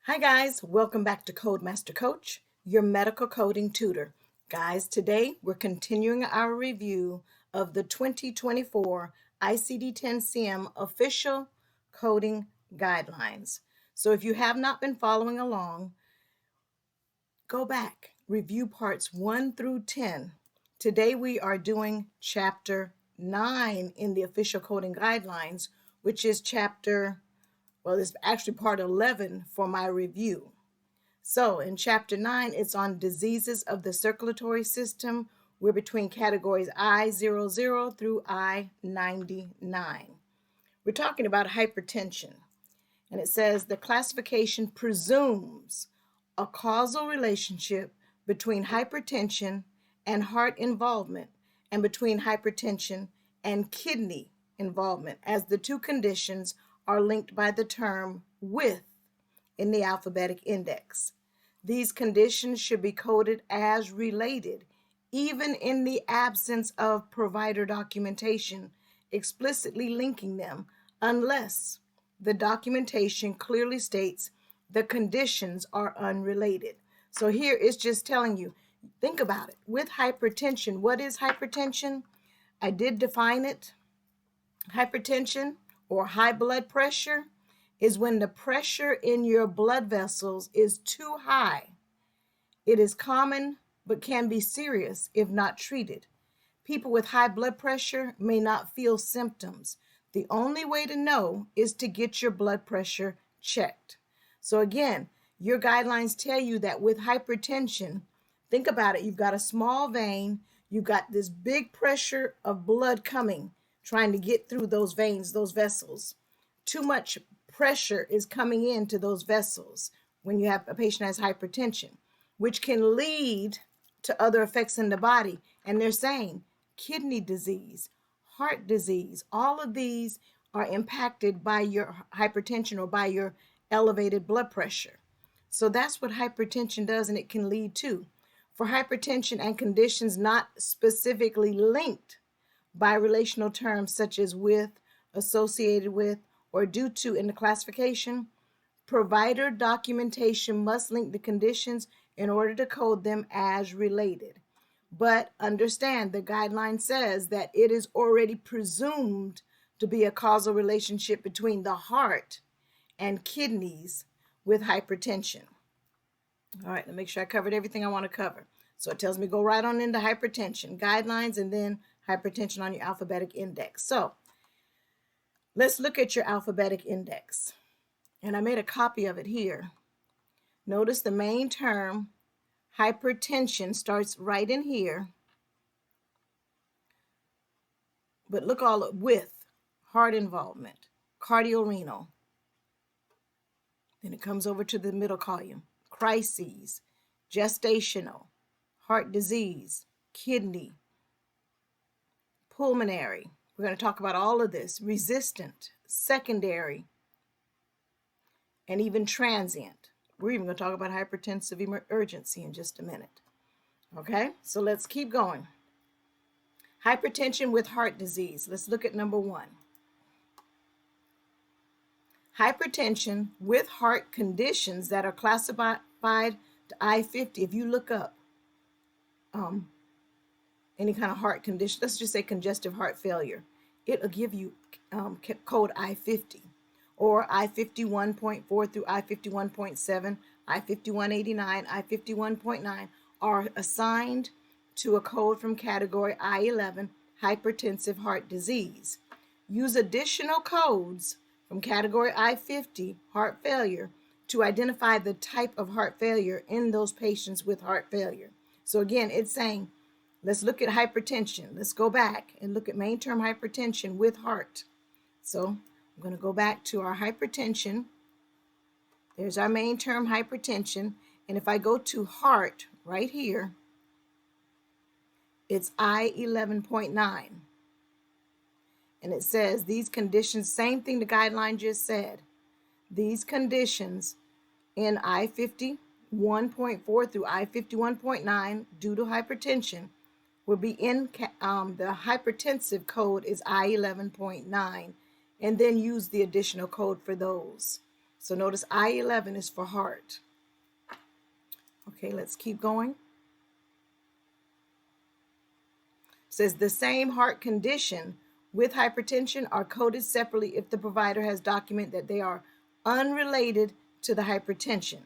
Hi guys, welcome back to Code Master Coach, your medical coding tutor. Guys, today we're continuing our review of the 2024 ICD-10-CM official coding guidelines. So if you have not been following along, go back, review parts 1 through 10. Today we are doing chapter 9 in the official coding guidelines, which is it's actually part 11 for my review. So in chapter 9, it's on diseases of the circulatory system. We're between categories I00 through I99. We're talking about hypertension. And it says the classification presumes a causal relationship between hypertension and heart involvement and between hypertension and kidney involvement, as the two conditions are linked by the term with in the alphabetic index. These conditions should be coded as related, even in the absence of provider documentation explicitly linking them, unless the documentation clearly states the conditions are unrelated. So here it's just telling you, think about it. With hypertension, what is hypertension? I did define it. Hypertension or high blood pressure is when the pressure in your blood vessels is too high. It is common but can be serious if not treated. People with high blood pressure may not feel symptoms. The only way to know is to get your blood pressure checked. So again, your guidelines tell you that with hypertension, think about it, you've got a small vein, you've got this big pressure of blood coming, trying to get through those veins, those vessels. Too much pressure is coming into those vessels when you have a patient has hypertension, which can lead to other effects in the body. And they're saying kidney disease, heart disease, all of these are impacted by your hypertension or by your elevated blood pressure. So that's what hypertension does, and it can lead to. For hypertension and conditions not specifically linked by relational terms such as with, associated with, or due to in the classification, provider documentation must link the conditions in order to code them as related. But understand the guideline says that it is already presumed to be a causal relationship between the heart and kidneys with hypertension. All right, let me make sure I covered everything I want to cover. So it tells me go right on into hypertension guidelines and then hypertension on your alphabetic index. So let's look at your alphabetic index. And I made a copy of it here. Notice the main term, hypertension, starts right in here. But look all with heart involvement, cardiorenal. Then it comes over to the middle column, crises, gestational, heart disease, kidney, pulmonary. We're going to talk about all of this, resistant, secondary, and even transient. We're even going to talk about hypertensive urgency in just a minute. Okay, so let's keep going. Hypertension with heart disease. Let's look at number 1. Hypertension with heart conditions that are classified to I-50. If you look up any kind of heart condition, let's just say congestive heart failure, it'll give you code I-50 or I-51.4 through I-51.7, I-5189, I-51.9 are assigned to a code from category I-11, hypertensive heart disease. Use additional codes from category I-50, heart failure, to identify the type of heart failure in those patients with heart failure. So again, it's saying, let's look at hypertension. Let's go back and look at main term hypertension with heart. So I'm going to go back to our hypertension. There's our main term hypertension. And if I go to heart right here, it's I-11.9. And it says these conditions, same thing the guideline just said. These conditions in I-51.4 through I-51.9 due to hypertension will be in the hypertensive code is I-11.9, and then use the additional code for those. So notice I-11 is for heart. Okay, let's keep going. It says the same heart condition with hypertension are coded separately if the provider has documented that they are unrelated to the hypertension.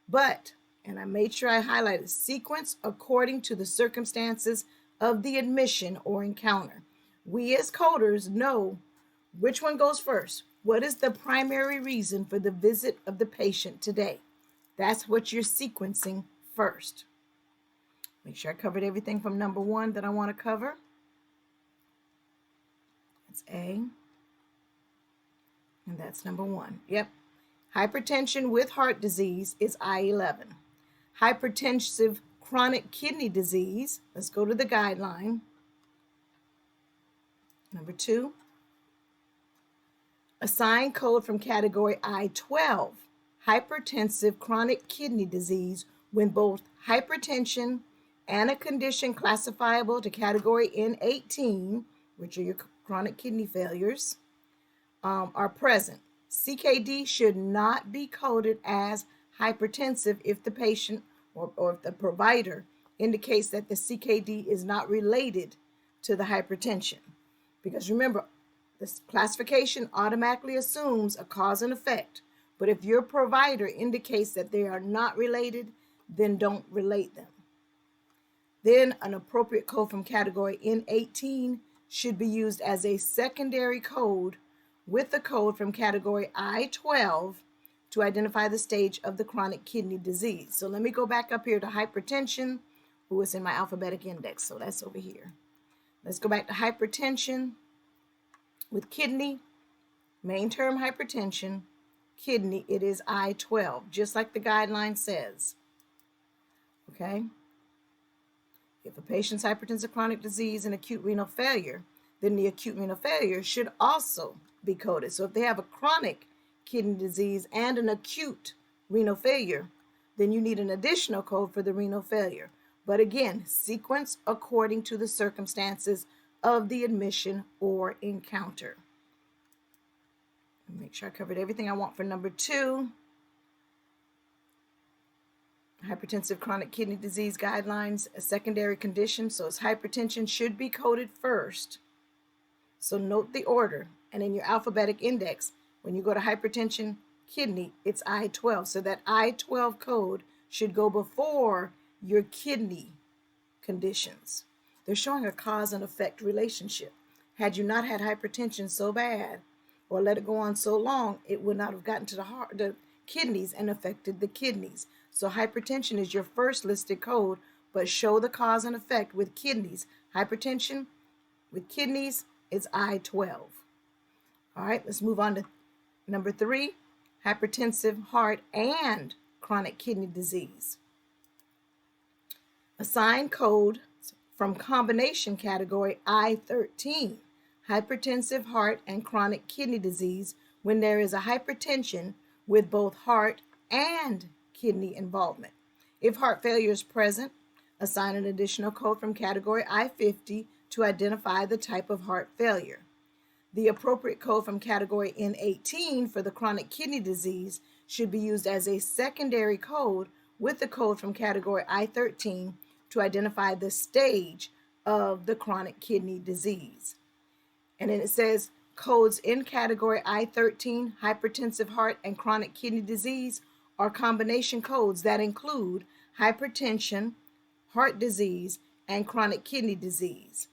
But, and I made sure I highlighted, sequence according to the circumstances of the admission or encounter. We as coders know which one goes first. What is the primary reason for the visit of the patient today? That's what you're sequencing first. Make sure I covered everything from number 1 that I want to cover. That's A. And that's number 1. Yep. Hypertension with heart disease is I-11. Hypertensive chronic kidney disease, let's go to the guideline. Number 2. Assign code from category I-12. Hypertensive chronic kidney disease when both hypertension and a condition classifiable to category N18, which are your chronic kidney failures, are present. CKD should not be coded as hypertensive if the patient or if the provider indicates that the CKD is not related to the hypertension. Because remember, this classification automatically assumes a cause and effect. But if your provider indicates that they are not related, then don't relate them. Then an appropriate code from category N18 should be used as a secondary code with the code from category I-12 to identify the stage of the chronic kidney disease. So let me go back up here to hypertension. Who is in my alphabetic index, so that's over here. Let's go back to hypertension with kidney, main term hypertension, kidney, it is I-12, just like the guideline says. Okay? If a patient's hypertensive chronic disease and acute renal failure, then the acute renal failure should also be coded. So if they have a chronic kidney disease and an acute renal failure, then you need an additional code for the renal failure. But again, sequence according to the circumstances of the admission or encounter. Make sure I covered everything I want for number 2. Hypertensive chronic kidney disease guidelines, a secondary condition, so it's hypertension should be coded first. So note the order, and in your alphabetic index, when you go to hypertension, kidney, it's I-12. So that I-12 code should go before your kidney conditions. They're showing a cause and effect relationship. Had you not had hypertension so bad, or let it go on so long, it would not have gotten to the heart, the kidneys, and affected the kidneys. So hypertension is your first listed code, but show the cause and effect with kidneys. Hypertension with kidneys is I-12. All right, let's move on to number 3, hypertensive heart and chronic kidney disease. Assign code from combination category I-13, hypertensive heart and chronic kidney disease when there is a hypertension with both heart and kidney involvement. If heart failure is present, assign an additional code from category I-50 to identify the type of heart failure. The appropriate code from category N18 for the chronic kidney disease should be used as a secondary code with the code from category I-13 to identify the stage of the chronic kidney disease. And then it says codes in category I-13, hypertensive heart and chronic kidney disease, are combination codes that include hypertension, heart disease, and chronic kidney disease.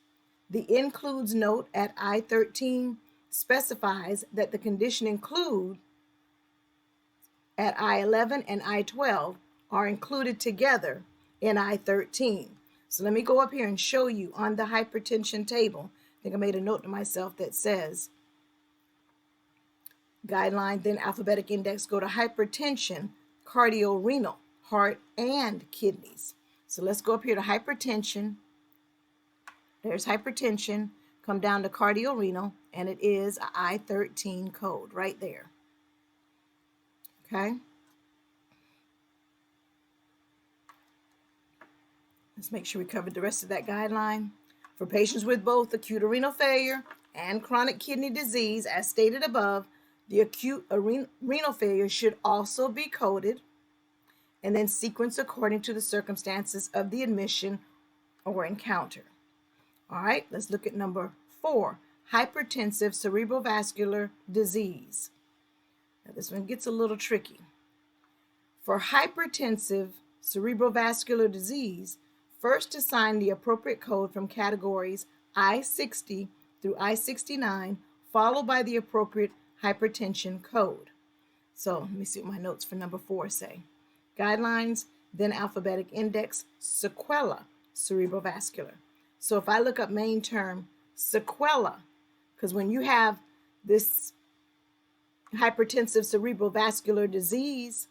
The includes note at I-13 specifies that the condition include at I-11 and I-12 are included together in I-13. So let me go up here and show you on the hypertension table. I think I made a note to myself that says guideline, then alphabetic index, go to hypertension, cardiorenal, heart, and kidneys. So let's go up here to hypertension. There's hypertension. Come down to cardiorenal, and it is a I-13 code right there. Okay? Let's make sure we covered the rest of that guideline. For patients with both acute renal failure and chronic kidney disease, as stated above, The acute renal failure should also be coded and then sequenced according to the circumstances of the admission or encounter. All right, let's look at number 4, hypertensive cerebrovascular disease. Now this one gets a little tricky. For hypertensive cerebrovascular disease, first assign the appropriate code from categories I-60 through I-69, followed by the appropriate hypertension code. So let me see what my notes for number 4 say. Guidelines, then alphabetic index, sequela cerebrovascular. So if I look up main term sequela, because when you have this hypertensive cerebrovascular disease,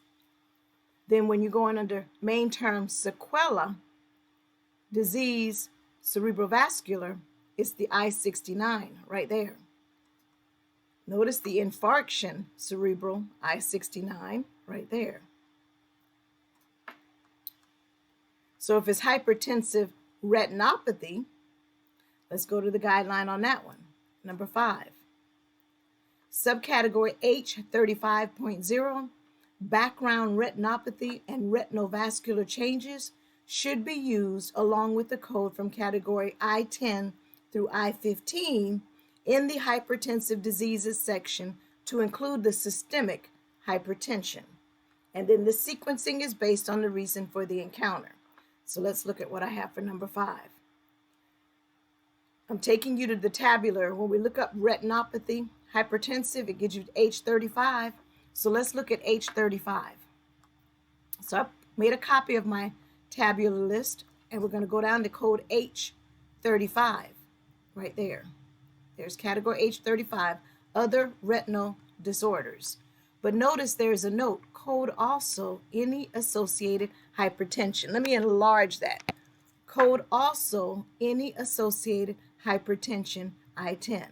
then when you're going under main term sequela disease cerebrovascular, it's the I-69 right there. Notice the infarction cerebral I-69 right there. So if it's hypertensive retinopathy, let's go to the guideline on that one. Number 5. Subcategory H35.0, background retinopathy and retinal vascular changes should be used along with the code from category I-10 through I-15 in the hypertensive diseases section to include the systemic hypertension. And then the sequencing is based on the reason for the encounter. So let's look at what I have for number 5. I'm taking you to the tabular. When we look up retinopathy, hypertensive, it gives you H35. So let's look at H35. So I made a copy of my tabular list, and we're going to go down to code H35 right there. There's category H35, other retinal disorders. But notice there's a note, code also any associated hypertension. Let me enlarge that. Code also any associated hypertension, I-10.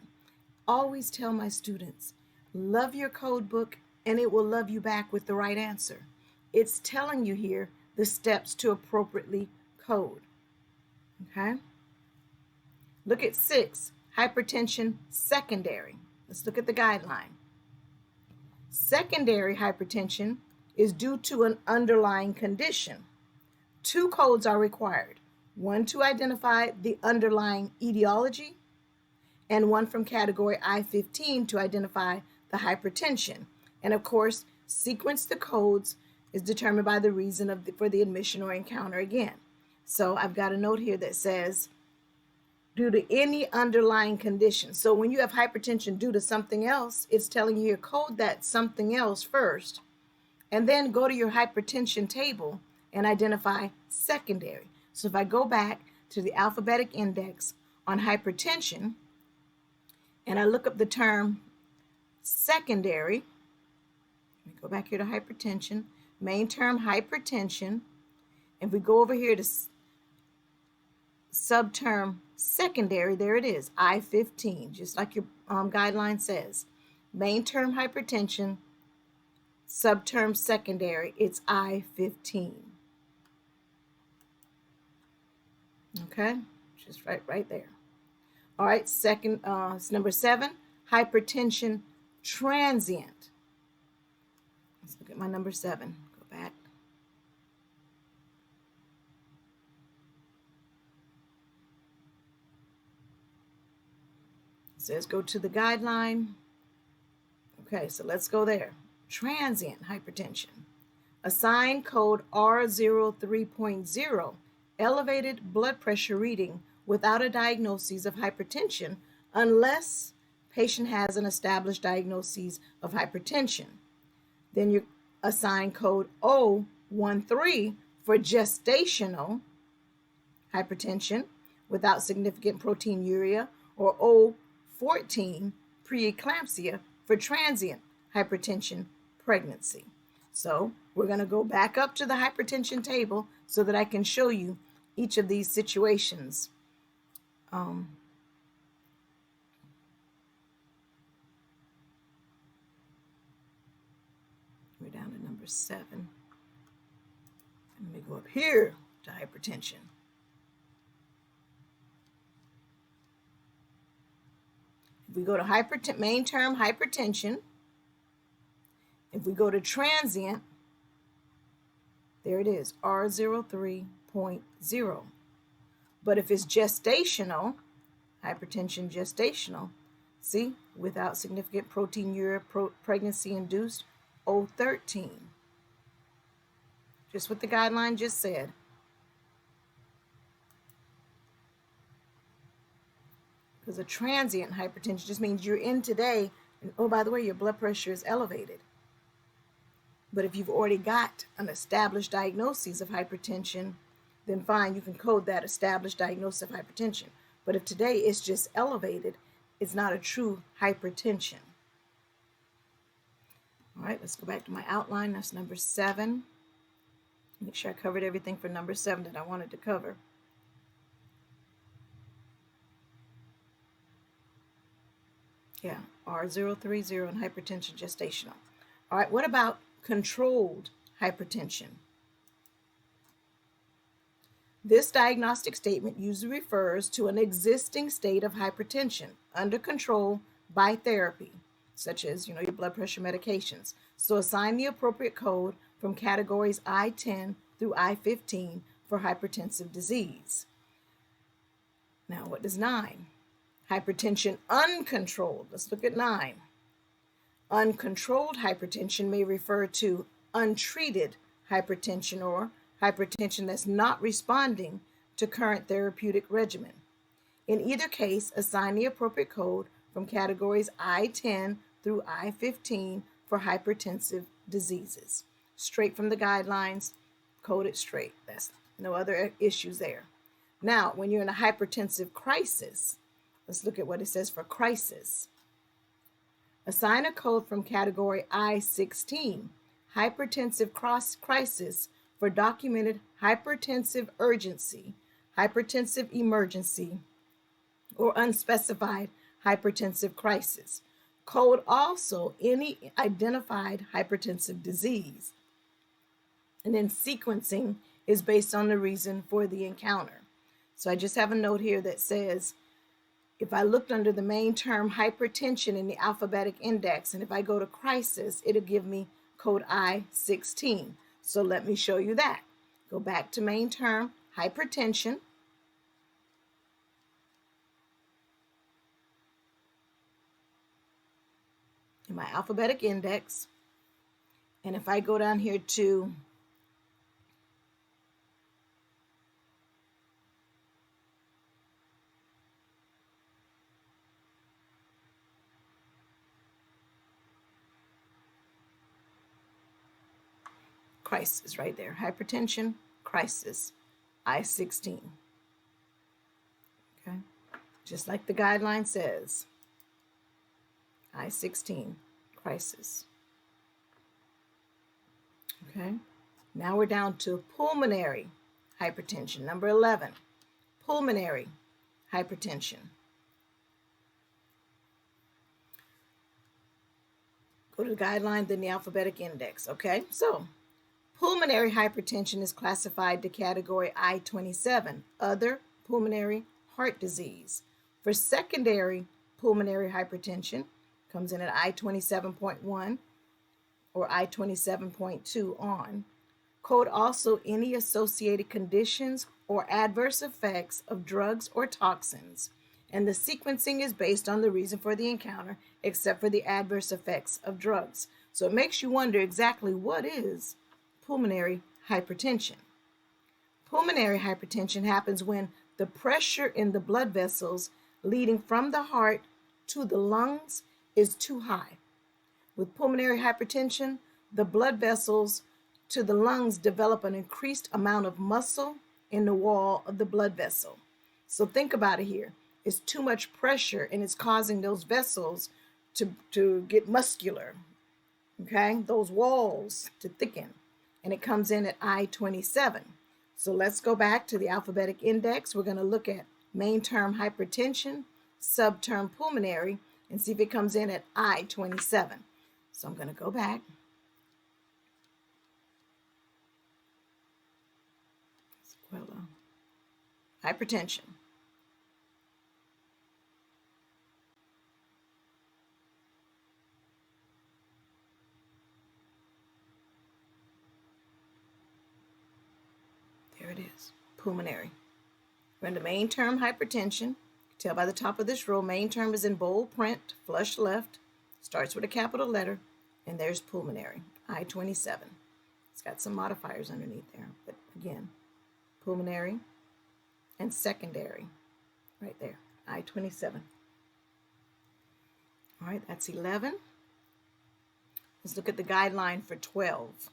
Always tell my students, love your code book and it will love you back with the right answer. It's telling you here the steps to appropriately code. Okay? Look at 6, hypertension secondary. Let's look at the guideline. Secondary hypertension is due to an underlying condition. 2 codes are required. One to identify the underlying etiology, and one from category I-15 to identify the hypertension. And of course, sequence the codes is determined by the reason for the admission or encounter again. So I've got a note here that says, due to any underlying condition. So when you have hypertension due to something else, it's telling you to code that something else first, and then go to your hypertension table and identify secondary. So if I go back to the alphabetic index on hypertension, and I look up the term secondary, let me go back here to hypertension, main term hypertension, and we go over here to subterm secondary, there it is, I-15, just like your guideline says. Main term hypertension, subterm secondary, it's I-15. Okay, just right there. All right, it's number 7, hypertension transient. Let's look at my number 7. Go back. It says go to the guideline. Okay, so let's go there. Transient hypertension. Assign code R03.0, elevated blood pressure reading without a diagnosis of hypertension unless patient has an established diagnosis of hypertension. Then you assign code O13 for gestational hypertension without significant proteinuria, or O14 preeclampsia for transient hypertension pregnancy. So we're going to go back up to the hypertension table so that I can show you each of these situations. We're down to number 7. Let me go up here to hypertension. If we go to main term hypertension, If we go to transient, there it is, R03.0. But if it's gestational, hypertension gestational, see, without significant proteinuria, pregnancy induced, 013. Just what the guideline just said. Because a transient hypertension just means you're in today, and oh, by the way, your blood pressure is elevated. But if you've already got an established diagnosis of hypertension, then fine, you can code that established diagnosis of hypertension. But if today it's just elevated, it's not a true hypertension. All right, let's go back to my outline. That's number 7. Make sure I covered everything for number 7 that I wanted to cover. Yeah, R030 and hypertension gestational. All right, what about controlled hypertension? This diagnostic statement usually refers to an existing state of hypertension under control by therapy, such as, your blood pressure medications. So assign the appropriate code from categories I-10 through I-15 for hypertensive disease. Now, what does 9? Hypertension uncontrolled. Let's look at 9. Uncontrolled hypertension may refer to untreated hypertension or hypertension that's not responding to current therapeutic regimen. In either case, assign the appropriate code from categories I-10 through I-15 for hypertensive diseases. Straight from the guidelines, code it straight. That's no other issues there. Now, when you're in a hypertensive crisis, let's look at what it says for crisis. Assign a code from category I-16, hypertensive crisis, for documented hypertensive urgency, hypertensive emergency, or unspecified hypertensive crisis. Code also any identified hypertensive disease. And then sequencing is based on the reason for the encounter. So I just have a note here that says, if I looked under the main term hypertension in the alphabetic index, and if I go to crisis, it'll give me code I-16. So let me show you that. Go back to main term hypertension. In my alphabetic index. And if I go down here to crisis right there, hypertension, crisis, I-16. Okay, just like the guideline says, I-16, crisis. Okay, now we're down to pulmonary hypertension, number 11, pulmonary hypertension. Go to the guideline, then the alphabetic index, okay? So, pulmonary hypertension is classified to category I-27, other pulmonary heart disease. For secondary pulmonary hypertension, comes in at I-27.1 or I-27.2 on. Code also any associated conditions or adverse effects of drugs or toxins. And the sequencing is based on the reason for the encounter, except for the adverse effects of drugs. So it makes you wonder exactly what is pulmonary hypertension. Pulmonary hypertension happens when the pressure in the blood vessels leading from the heart to the lungs is too high. With pulmonary hypertension, the blood vessels to the lungs develop an increased amount of muscle in the wall of the blood vessel. So think about it here. It's too much pressure and it's causing those vessels to get muscular, okay? Those walls to thicken. And it comes in at I-27. So let's go back to the alphabetic index. We're going to look at main term hypertension, subterm pulmonary, and see if it comes in at I-27. So I'm going to go back. Hypertension. pulmonary. We're in the main term, hypertension. Tell by the top of this row, main term is in bold print, flush left, starts with a capital letter, and there's pulmonary, I-27. It's got some modifiers underneath there, but again, pulmonary and secondary, right there, I-27. All right, that's 11. Let's look at the guideline for 12.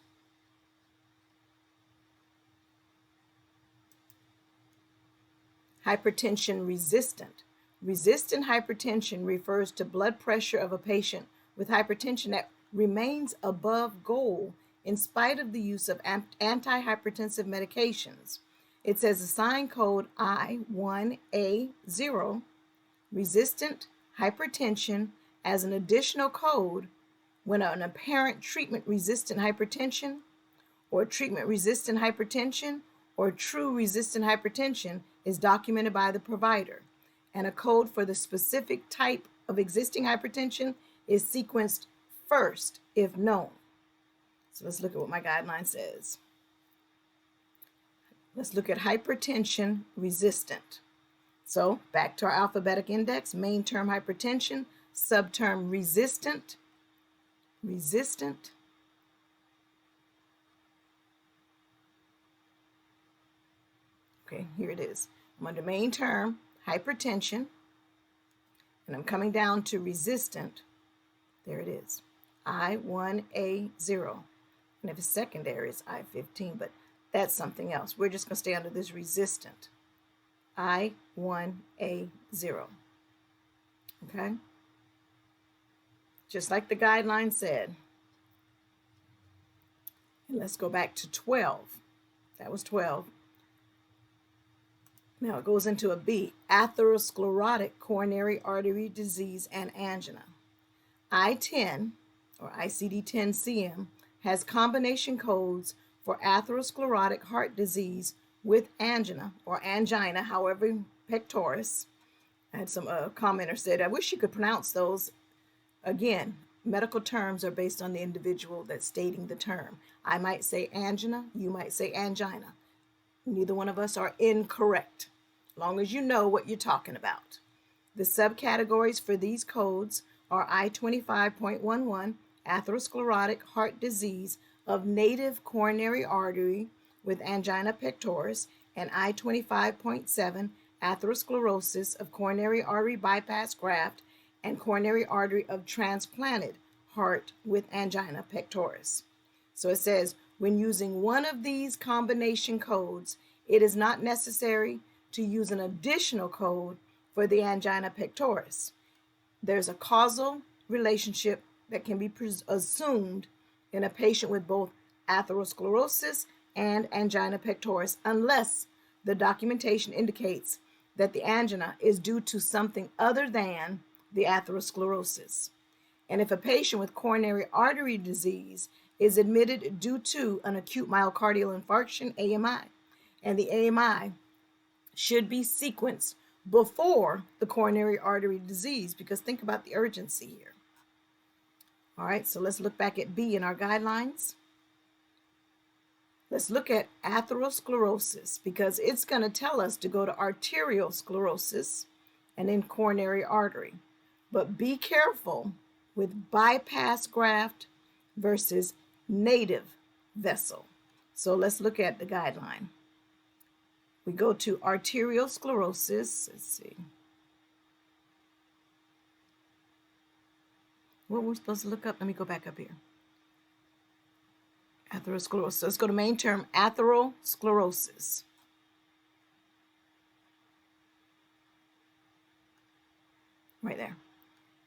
Hypertension resistant. Resistant hypertension refers to blood pressure of a patient with hypertension that remains above goal in spite of the use of antihypertensive medications. It says assign code I1A0, resistant hypertension, as an additional code when an apparent treatment-resistant hypertension or treatment-resistant hypertension or true resistant hypertension is documented by the provider, and a code for the specific type of existing hypertension is sequenced first if known. So let's look at what my guideline says. Let's look at hypertension resistant. So back to our alphabetic index, main term hypertension, subterm resistant, resistant, okay, here it is. I'm under main term, hypertension, and I'm coming down to resistant. There it is, I1A0. And if it's secondary, it's I15, but that's something else. We're just going to stay under this resistant, I1A0. Okay? Just like the guideline said. And let's go back to 12. That was 12. Now it goes into a B, atherosclerotic coronary artery disease and angina. I-10, or ICD-10-CM, has combination codes for atherosclerotic heart disease with angina, or angina, however, pectoris. I had some commenter said, I wish you could pronounce those. Again, medical terms are based on the individual that's stating the term. I might say angina, you might say angina. Neither one of us are incorrect, as long as you know what you're talking about. The subcategories for these codes are I-25.11, atherosclerotic heart disease of native coronary artery with angina pectoris, and I-25.7, atherosclerosis of coronary artery bypass graft and coronary artery of transplanted heart with angina pectoris. So it says, when using one of these combination codes, it is not necessary to use an additional code for the angina pectoris. There's a causal relationship that can be assumed in a patient with both atherosclerosis and angina pectoris unless the documentation indicates that the angina is due to something other than the atherosclerosis. And if a patient with coronary artery disease is admitted due to an acute myocardial infarction, AMI, and the AMI should be sequenced before the coronary artery disease, because think about the urgency here. All right, so let's look back at B in our guidelines. Let's look at atherosclerosis, because it's going to tell us to go to arterial sclerosis and then coronary artery. But be careful with bypass graft versus native vessel. So let's look at the guideline. We go to arterial sclerosis. Let's see. What we're supposed to look up? Let me go back up here. Atherosclerosis. So let's go to main term, atherosclerosis. Right there.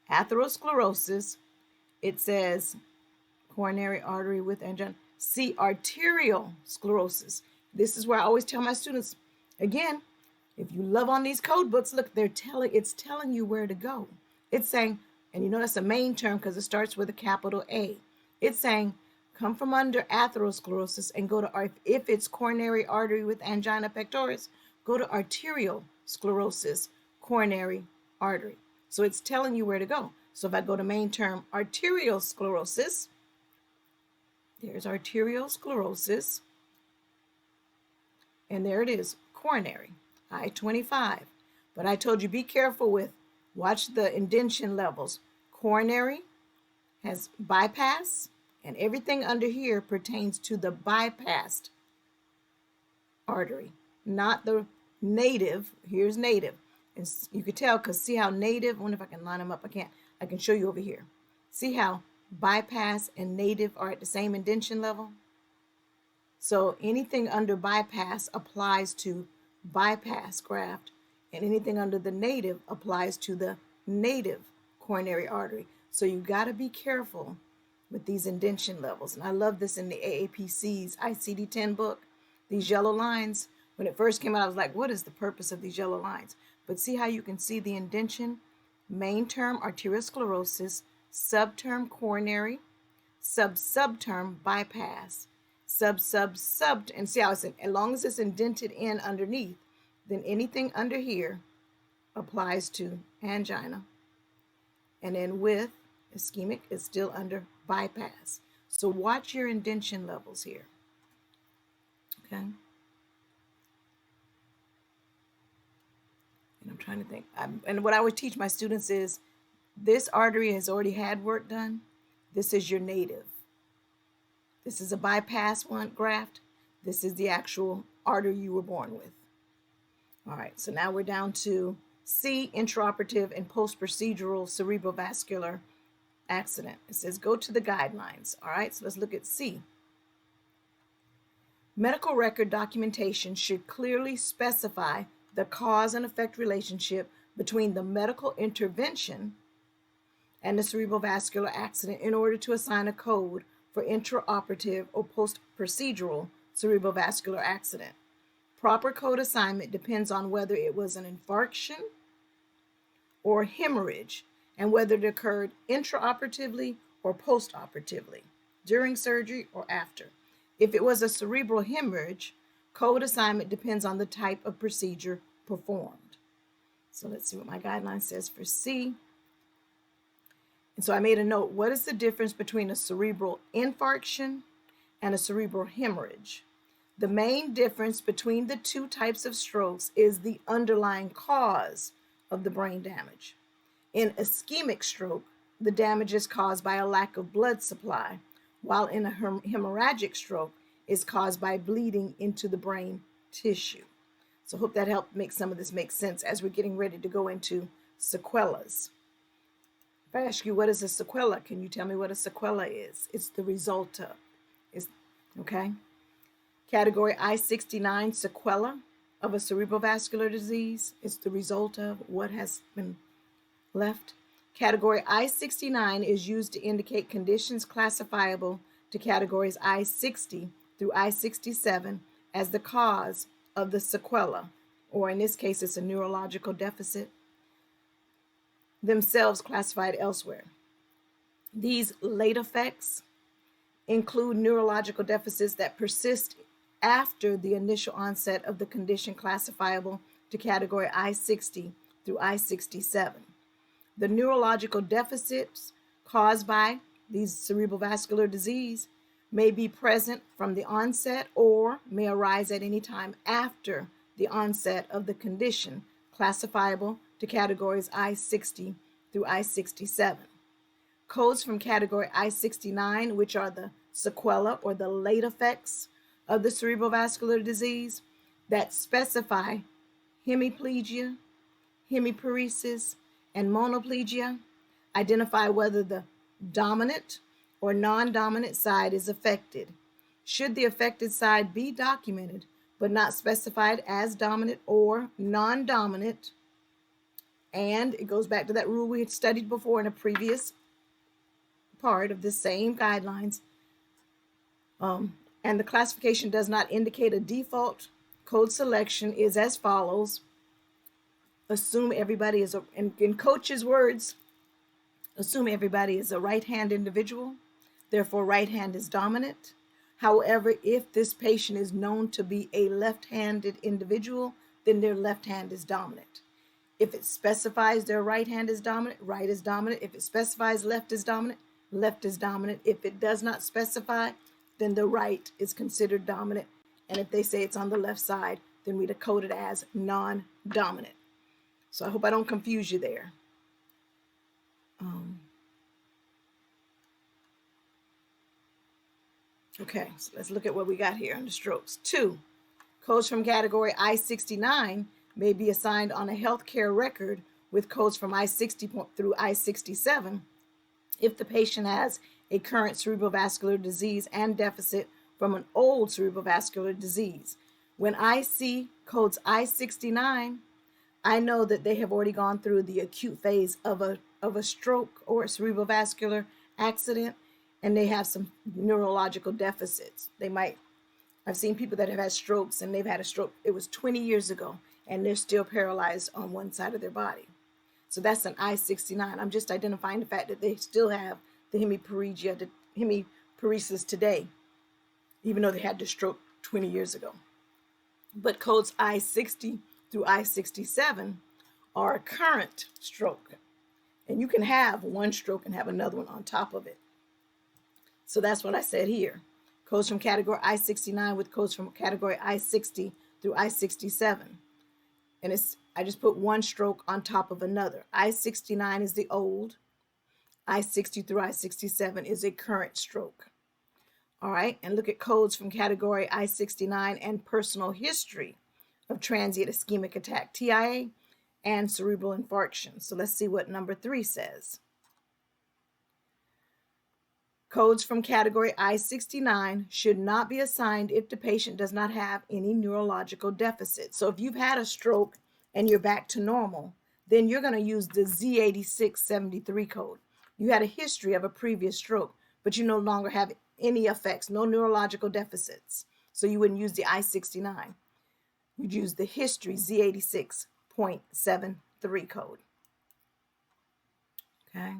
Atherosclerosis. It says coronary artery with angina. See, arterial sclerosis. This is where I always tell my students, again, if you love on these code books, look, it's telling you where to go. It's saying, and you know that's a main term because it starts with a capital A. It's saying, come from under atherosclerosis and go to, if it's coronary artery with angina pectoris, go to arterial sclerosis, coronary artery. So it's telling you where to go. So if I go to main term, arterial sclerosis, there's arterial sclerosis, and there it is, coronary, I-25. But I told you be careful with, watch the indentation levels. Coronary has bypass, and everything under here pertains to the bypassed artery, not the native. Here's native. And you could tell because see how native, I wonder if I can line them up. I can't. I can show you over here. See how bypass and native are at the same indentation level? So anything under bypass applies to bypass graft, and anything under the native applies to the native coronary artery. So you got to be careful with these indentation levels. And I love this in the AAPC's ICD-10 book. These yellow lines, when it first came out, I was like, what is the purpose of these yellow lines? But see how you can see the indentation? Main term arteriosclerosis, subterm coronary, subterm bypass, sub, and see how it's, as long as it's indented in underneath, then anything under here applies to angina. And then with ischemic is still under bypass. So watch your indentation levels here. Okay. And I'm trying to think. And what I would teach my students is this artery has already had work done. This is your native. This is a bypass one graft. This is the actual artery you were born with. All right, so now we're down to C, intraoperative and post-procedural cerebrovascular accident. It says go to the guidelines. All right, so let's look at C. Medical record documentation should clearly specify the cause and effect relationship between the medical intervention and the cerebrovascular accident in order to assign a code for intraoperative or post-procedural cerebrovascular accident. Proper code assignment depends on whether it was an infarction or hemorrhage and whether it occurred intraoperatively or postoperatively, during surgery or after. If it was a cerebral hemorrhage, code assignment depends on the type of procedure performed. So let's see what my guideline says for C. And so I made a note. What is the difference between a cerebral infarction and a cerebral hemorrhage? The main difference between the two types of strokes is the underlying cause of the brain damage. In ischemic stroke, the damage is caused by a lack of blood supply, while in a hemorrhagic stroke is caused by bleeding into the brain tissue. So I hope that helped make some of this make sense as we're getting ready to go into sequelas. If I ask you what is a sequela, can you tell me what a sequela is? It's the result of. Okay? Category I-69, sequela of a cerebrovascular disease. It's the result of what has been left. Category I-69 is used to indicate conditions classifiable to categories I-60 through I-67 as the cause of the sequela, or in this case, it's a neurological deficit, themselves classified elsewhere. These late effects include neurological deficits that persist after the initial onset of the condition classifiable to category I-60 through I-67. The neurological deficits caused by these cerebrovascular disease may be present from the onset or may arise at any time after the onset of the condition classifiable to categories I-60 through I-67. Codes from category I-69, which are the sequela or the late effects of the cerebrovascular disease that specify hemiplegia, hemiparesis, and monoplegia, identify whether the dominant or non-dominant side is affected. Should the affected side be documented but not specified as dominant or non-dominant, and it goes back to that rule we had studied before in a previous part of the same guidelines, and the classification does not indicate a default, code selection is as follows. Assume everybody is, in coach's words, assume everybody is a right-hand individual, therefore right hand is dominant. However, if this patient is known to be a left-handed individual, then their left hand is dominant. If it specifies their right hand is dominant, right is dominant. If it specifies left is dominant, left is dominant. If it does not specify, then the right is considered dominant. And if they say it's on the left side, then we'd code it as non-dominant. So I hope I don't confuse you there. Okay, so let's look at what we got here under strokes. 2, codes from category I-69 may be assigned on a healthcare record with codes from I-60 through I-67 if the patient has a current cerebrovascular disease and deficit from an old cerebrovascular disease. When I see codes I-69, I know that they have already gone through the acute phase of a stroke or a cerebrovascular accident, and they have some neurological deficits. I've seen people that have had strokes, and they've had a stroke, it was 20 years ago, and they're still paralyzed on one side of their body. So that's an I-69. I'm just identifying the fact that they still have the hemiparesis today, even though they had the stroke 20 years ago. But codes I-60 through I-67 are a current stroke. And you can have one stroke and have another one on top of it. So that's what I said here. Codes from category I-69 with codes from category I-60 through I-67. And I just put one stroke on top of another. I-69 is the old. I-60 through I-67 is a current stroke. All right, and look at codes from category I-69 and personal history of transient ischemic attack, TIA, and cerebral infarction. So let's see what number 3 says. Codes from category I-69 should not be assigned if the patient does not have any neurological deficit. So if you've had a stroke and you're back to normal, then you're going to use the Z8673 code. You had a history of a previous stroke, but you no longer have any effects, no neurological deficits. So you wouldn't use the I-69. You'd use the history Z86.73 code. Okay.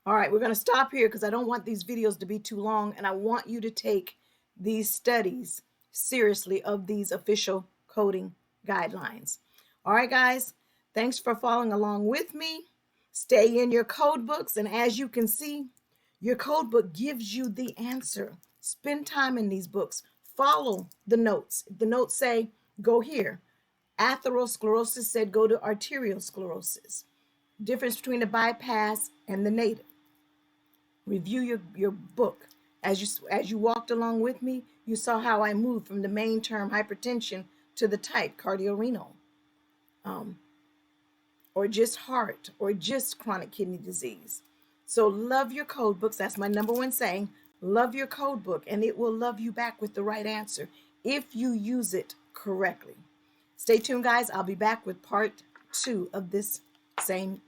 All right, we're going to stop here because I don't want these videos to be too long, and I want you to take these studies seriously of these official coding guidelines. All right, guys, thanks for following along with me. Stay in your code books, and as you can see, your code book gives you the answer. Spend time in these books. Follow the notes. If the notes say, go here. Atherosclerosis said go to arterial sclerosis. Difference between the bypass and the native. Review your book. As you walked along with me, you saw how I moved from the main term hypertension to the type cardiorenal, or just heart, or just chronic kidney disease. So love your code books. That's my number one saying. Love your code book, and it will love you back with the right answer if you use it correctly. Stay tuned, guys. I'll be back with part 2 of this same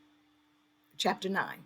chapter 9.